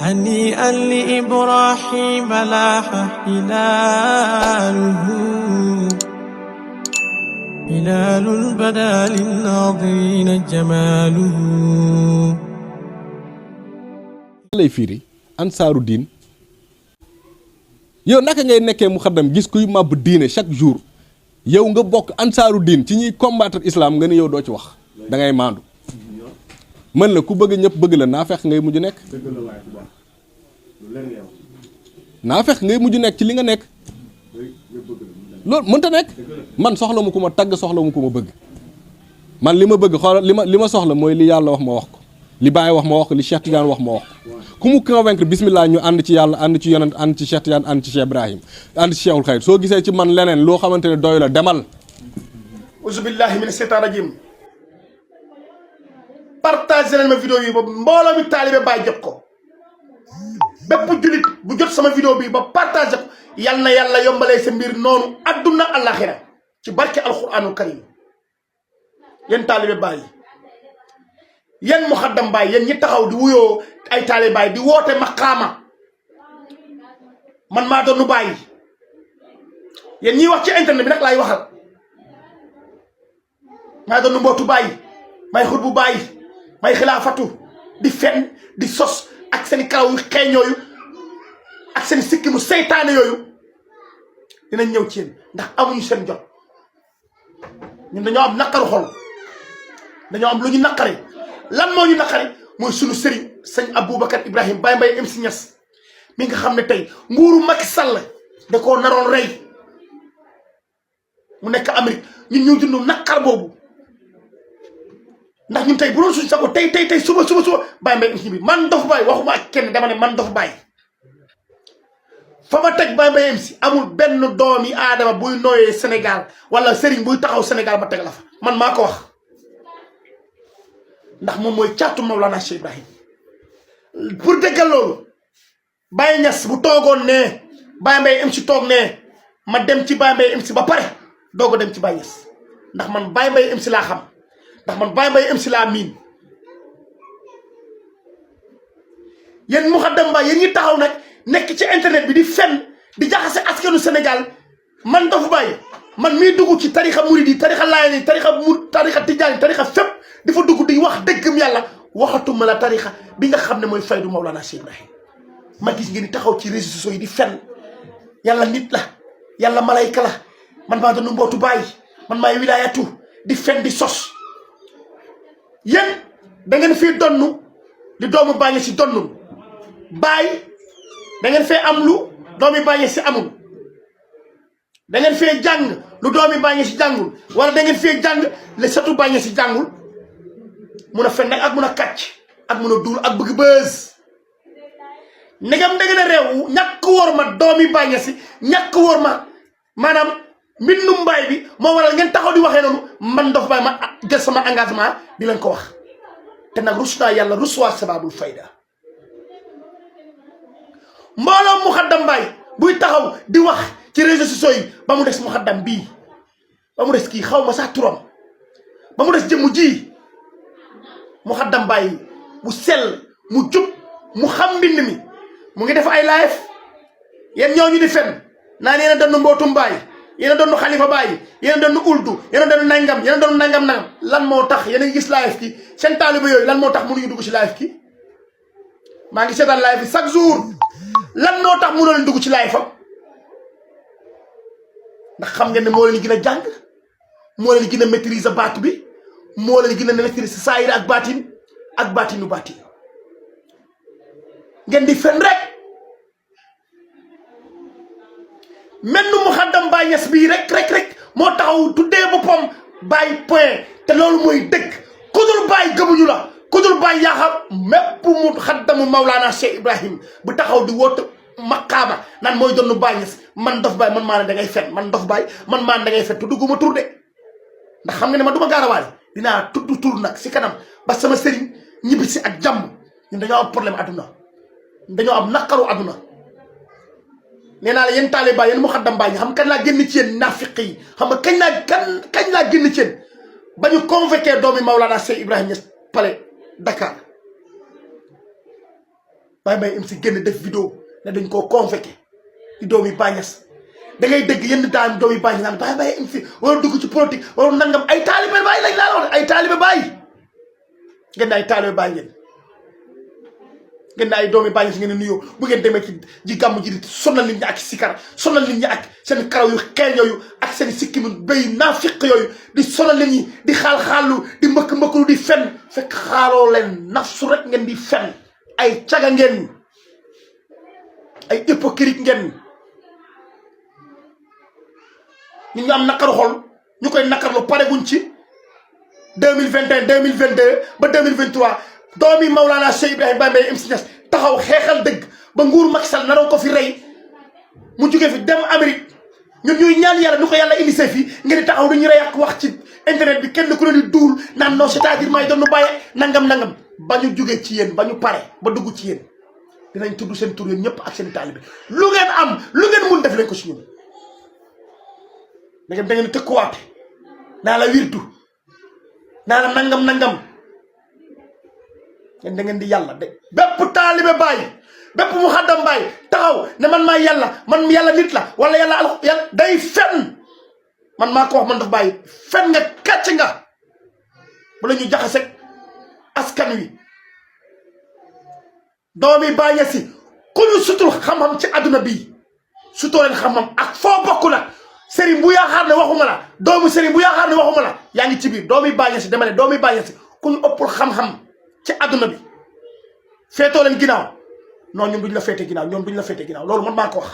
هنيئا لإبراهيم لاح هلاله هلال بدا للناظرين جماله lay firi ansaaru diin yow naka ngay nekkee mu xaddam gis kuy màbb diine chaque jour yow nga bokk ansaaru diin ci ñuy combattre islam nga ne yow doo ci wax da ngay maandu mën la ku bëgg ñëpp bëgg la naa fex ngay mujj nekk naa fex ngay mujj nekk ci li nga nekk loolu mënta nekk man soxla mu ku ma tagg soxla mu ku ma bëgg man li ma bëgg xoolal li ma soxla mooy li yàlla wax ma wax ko li Baye wax ma wax ko li Cheikh Tidiane wax ma wax ko ku mu convaincre bismillah ñu ànd ci yàlla ànd ci yonent ànd ci Cheikh Tidiane ànd ci Cheikh Ibrahim ànd ci Cheikhul Khayr soo gisee ci man leneen loo xamante ne doy la demal auzu billahi mina sheytaan rajim partagé leen ma vidéo yi ba mbooloo mi taalibe Baye jot ko bépp julit bu jot sama vidéo bi ba partagé ko yal na yàlla yombalee sa mbir noonu adduna àllaxira ci barke alquranul karim yéen taalibe Baye yéen muxaddam Baye yéen ñi taxaw di wuyoo ay taalibe Baye di woote maqaama man maa doonu Baye yéen ñiy wax ci internet bi nag laay waxal maa doonu mbootu Baye may xut bu Baye may xilaafatu di fen di sos ak seen karaw yu xeeñ yooyu ak seen sikki mu seytaane yooyu dinañ ñëw ci yéen ndax amuñu seen jot ñun dañoo am naqaru xol dañoo am lu ñu naqari lan moo ñu naqari mooy sunu sëriñ sëñ Aboubacar Ibrahim Baye Mbaye MC Niass mi nga xam ne tey nguuru Macky Sall da koo naroon rey mu nekk Amérique ñun ñoo dund naqar boobu ndax ñun tey bu doon suñ sago tey suba Baye Mbaye MC bi man Dof Baye waxuma ak kenn dama ne man Dof Baye fa ma teg Baye Mbaye MC amul benn doomi aadama buy nooyee Sénégal wala sëriñ buy taxaw Sénégal ma teg la fa man maa ko wax ndax moom mooy caatu Mawlana Cheikh Ibrahim pour déggal loolu Baye Niass bu toogoon ne Baye Mbaye MC toog ne ma dem ci Baye Mbaye MC ba pare doog a dem ci Baye Niass ndax man Baye Mbaye MC laa xam ndax man Baye Mbaye MC laa miin yéen muxaddam Baye yéen ñi taxaw nag nekk ci internet bi di fen di jaxase askanu Sénégal man Dof Baye man mii dugg ci tarixa muridi tarixa laayani tarixa tijaani tarixa fépp di fa dugg di wax dëggam yàlla waxatuma la tarixa bi nga xam ne mooy faydu Mawlana Cheikh Ibrahim ma gis ngeen di taxaw ci réseaux sociaux yi di fen yàlla nit la yàlla malayka la man maa doon mbootu Baye man maay wilaayatu di fen di sos yéen da ngeen fii donnu di doomu Baye si donnul Baye da ngeen fee am lu doomi Baye si amul da ngeen fee jàng lu doomi Baye si jàngul wala da ngeen fee jàng le satu Baye si jàngul mun a fen nag ak mun a kàcc ak mun a duul ak bëgg bës ndegam da ngeen a réew ñàkk wóor ma doomi Baye si ñàkk wóor ma maanaam mbindum Baye bi moo waral ngeen taxaw di waxee noonu man Dof Baye ma jël sama engagement di leen ko wax te nag rus naa yàlla rus waa sababul fayda mbooloo muxaddam Baye buy taxaw di wax ci réseaux sociaux yi ba mu des muxaddam bii ba mu des kii xaw ma sax turam ba mu des jëmmu ji muxaddam Baye bu sell mu jub mu xam mbind mi mu ngi def ay live yéen ñooñu di fen naan yéen a doon mbootum Baye yéen a doon xalifa Baye yéen a doon uldu yéen a doon nangam yéen a doon nangam lan moo tax yéen a ngi gis live ki seen taaliba yooyu lan moo tax mënuñu dugg ci live ki maa ngi seetaan live bi chaque jour lan moo tax mënoo leen dugg ci live fam ndax xam ngeen ne moo leen gën a jàng moo leen gën a maîtriser baatu bi moo leen gën a maîtriser saayir ak baatin ak baatinu baatin ngeen di fen rek mel nu muxaddam Baye Niass bii rek moo taxaw tuddee boppam Baye point te loolu mooy dëgg ku dul Baye gëmuñu la ku dul Baye yaa xam mépp muxaddamu Mawlana Cheikh Ibrahim bu taxaw di woote maqaama nan mooy doon Baye Niass man Dof Baye man maa ne da ngay fen man Dof Baye man maa ne da ngay fen te dugguma tur de ndax xam nga ne man du ma gaarawaale dinaa tudd tur nag si kanam ba sama sëriñ ñibbi si ak jàmm ñun dañoo am problème adduna dañoo am naqaru adduna nee naa la yéen taaliba yéen muxaddam Baye xam kañ laa génn ci yéen nafiq yi xam nga kañ laa génn ci yéen ba ñu convoqué doomi Mawlana Cheikh Ibrahim Niass palais Dakar Baye Mbaye MC génn def vidéo ne dañ koo convoqué di doomi Baye Niass da ngay dégg yenn daan doomi Baye Niass naan Baye Mbaye MC wala dugg ci politique wala nangam ay taalibe Baye lañ laa wax ay taalibe Baye ngeen ay taalibe Baye ngeen ay doomi Baye Niass ngeen nuyoo bu ngeen demee ci gàmm ji di sonal nit ñi ak sikar sonal nit ñi ak seen karaw yu xeeñ yooyu ak seen sikkim béy naafiq yooyu di sonal nit ñi di xaal-xaalu di mbëkk-mbëkklu di fen fekk xaaloo leen nafsu rek ngeen di fen ay caga ngeen ay hypocrite ngeen ñu am naqaru xol ñu koy naqarlu pare guñ ci 2021 2022 ba 2023 doomi Maulana Cheikh Ibrahima Baye Mbaye MC Niass taxaw xeexal dëgg ba nguur Macky Sall naroon ko fi rey mu jógee fi dem Amérique ñun ñuy ñaan yàlla nu ko yàlla indi see fii ngeen di taxaw du ñu rey ak wax ci internet bi kenn ku ne di duul naan non c'est-à-dire may doon nu bàyyi nangam ba ñu jógee ci yéen ba ñu pare ba dugg ci yéen dinañ tudd seen tur yéen ñëpp ak seen taalibe lu ngeen am lu ngeen mun def leen ko si ñun da ngeen di tëkkuwaate naa la wirdu naa la nangam yéen da ngeen di yàlla de bépp taalibe Baye bépp mu xaddam Baye taxaw ne man maa yàlla man yàlla nit la wala yàlla day fen man maa ko wax man daf Baye fen nga kàcc nga bala ñu jaxase askan wi doomi Baye Niass ku ñu sutul xam-xam ci àdduna bii sutoo leen xam-xam ak foo bokk la sëriñ bu yaakaar ne waxuma la doomu sëriñ bu yaakaar ne waxuma la yaa ngi ci biir doomi Baye Niass dama ne doomi Baye Niass ku ñu ëppul xam-xam ci àdduna bi feetoo leen ginnaaw non ñun duñ la feete ginnaaw ñoom duñ la feete ginnaaw loolu man maa ko wax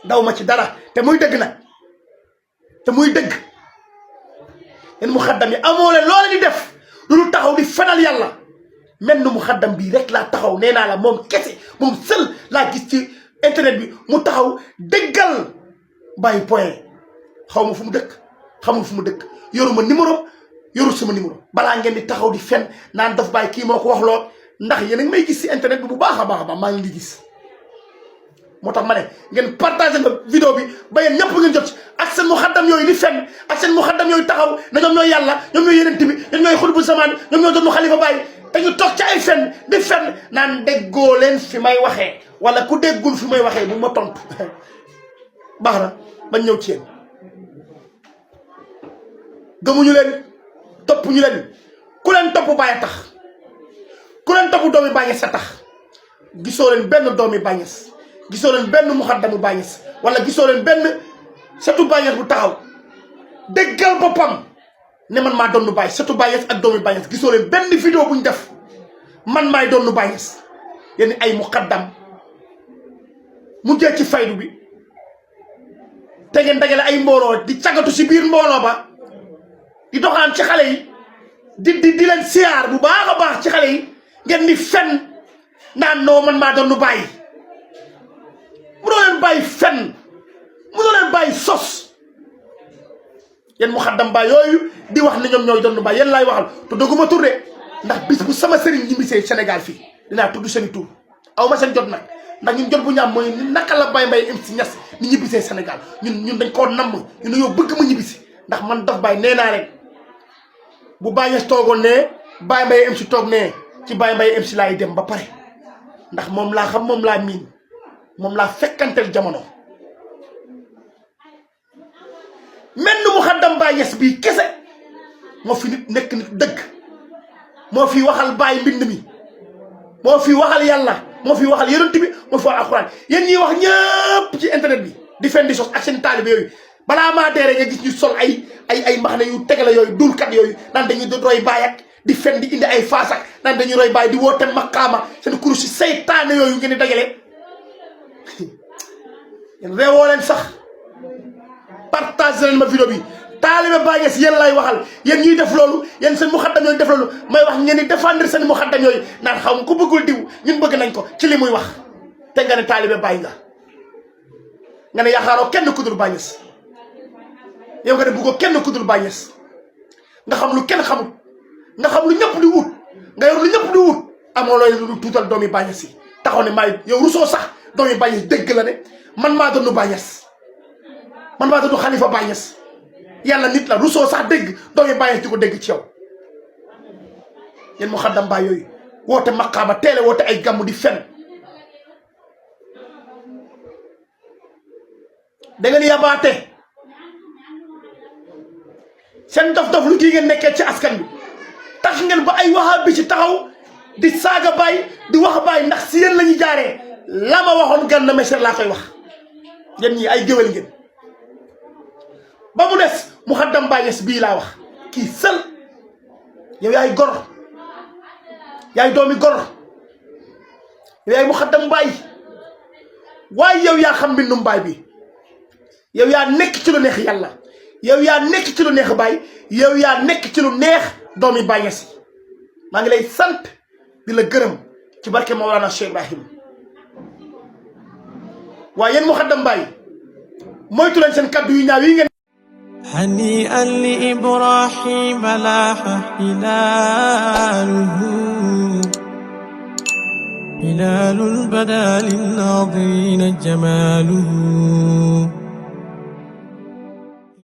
daw ma ci dara te muy dëgg nag te muy dëgg yéen mu xaddam yi amoo leen loolu di def lu taxaw di fenal yàlla mel ni mu xaddam bii rek laa taxaw nee naa la moom kese moom seul laa gis ci internet bi mu taxaw dëggal Baye point xaw ma fu mu dëkk xamul fu mu dëkk yoruma numéro yorul sama numéro balaa ngeen di taxaw di fen naan daf Baye kii moo ko wax loo ndax yéen a ngi may gis si internet bi bu baax a baax maa ngi di gis moo tax ma ne ngeen partagé nga vidéo bi ba yéen ñëpp ngeen jot ak seen mu xaddam yooyu di fen ak seen mu xaddam yooyu taxaw ne ñoom ñooy yàlla ñoom ñooy yeneen bi ñoom ñooy xutbu zamaan ñoom ñoo doon xalifa Baye te ñu toog ci ay fen di fen naan déggoo leen fi may waxee wala ku déggul fi may waxee bu ma tontu baax na bañ ñëw ci yéen gëmuñu leen topp ñu leen ku leen topp Baye tax ku leen topp doomi Baye sa tax gisoo leen benn doomi Baye gisoo leen benn muxaddamu Baye wala gisoo leen benn setu Baye bu taxaw déggal boppam ne man maa doon Baye setu Baye ak doomi Baye gisoo leen benn vidéo bu ñu def man maay doon Baye yéen ay muxaddam mu jee ci faydu bi te ngeen dagale ay mbooloo di cagatu si biir mbooloo ba di doxaan ci xale yi di leen siyaar bu baax a baax ci xale yi ngeen di fen naan noo man maa doon Baye mu doo leen bàyyi fen mu doo leen bàyyi sos yéen mu xaddam Baye yooyu di wax ne ñoom ñooy doon Baye yéen laay waxal te dogguma tur de ndax bis bu sama sëriñ ñibbisee Sénégal fii dinaa tudd seen tur aw ma seen jot nag ndax ñun jot bu ñu am mooy naka la Baye Mbaye MC Niass ni ñibbisee Sénégal ñun dañ koo namm ñun dañoo bëgg ma ñibbisi ndax man daf Baye nee naa leen bu Baye Niass toogoon ne Baye Mbaye MC toog ne ci Baye Mbaye MC laay dem ba pare ndax moom laa xam moom laa miin moom laa fekkantel jamono mel ni mu xaddam Baye Niass bii kese moo fi nit nekk nit dëgg moo fi waxal Baye mbind mi moo fi waxal yàlla moo fi waxal yonent bi moo fi waxal alxuraan yéen ñiy wax ñëpp ci internet bi di fen di sos ak seen taalibe yooyu balaa maa deere nga gis ñu sol ay mbaxane yu tegale yooyu dulkat yooyu naan dañuy roy Baye ak di fen di indi ay faas ak naan dañuy roy Baye di woote maqaama seen kurus si seytaane yooyu ngeen di dajale yéen réewoo leen sax partage leen ma vidéo bi taalibe Baye Niass yéen lay waxal yéen ñuy def loolu yéen seen muxaddam yooyu def loolu may wax ngeen di défendre seen muxaddam yooyu naan xaw ma ku bëggul diw ñun bëgg nañ ko ci li muy wax te nga ne taalibe Baye nga ne yaakaaroo kenn ku dul Baye Niass yow nga ne bëggoo kenn ku dul Baye Niass nga xam lu kenn xamul nga xam lu ñëpp di wut nga yor lu ñëpp di wut amoo looy lu tuutal doomi Baye Niass yi taxaw ne maay yow rusoo sax doomi Baye Niass dégg la ne man maa doon Baye Niass man maa doon xalifa Baye Niass yàlla nit la rusoo sax dégg doomi Baye Niass di ko dégg ci yow yéen mu xaddam Baye yooyu woote maqaama teele woote ay gàmmu di fen da ngeen yabaate seen dof-dof lu kii ngeen nekkee ci askan bi tax ngeen ba ay wahabi ci taxaw di saaga baay di wax baay ndax si yéen la ñu jaaree la ma waxoon Gana Messere laa koy wax yéen ñii ay géwél ngeen ba mu des Moukhadam Baye Niass bii laa wax kii sël yow yaay gor yaay doomi gor yow yaay Moukhadam Baye waaye yow yaa xam mbindum baay bi yow yaa nekk ci lu neex yàlla yow yaa nekk ci lu neex baay yow yaa nekk ci lu neex doomi Baye Niass maa ngi lay sant di la gërëm ci barke Mawlana Cheikh Ibrahim waaye yéen Moukhadam Baye moytu leen seen kaddu yu ñaaw yi ngeen هنيئا لإبراهيم لاح هلاله هلال بدا للناظرين جماله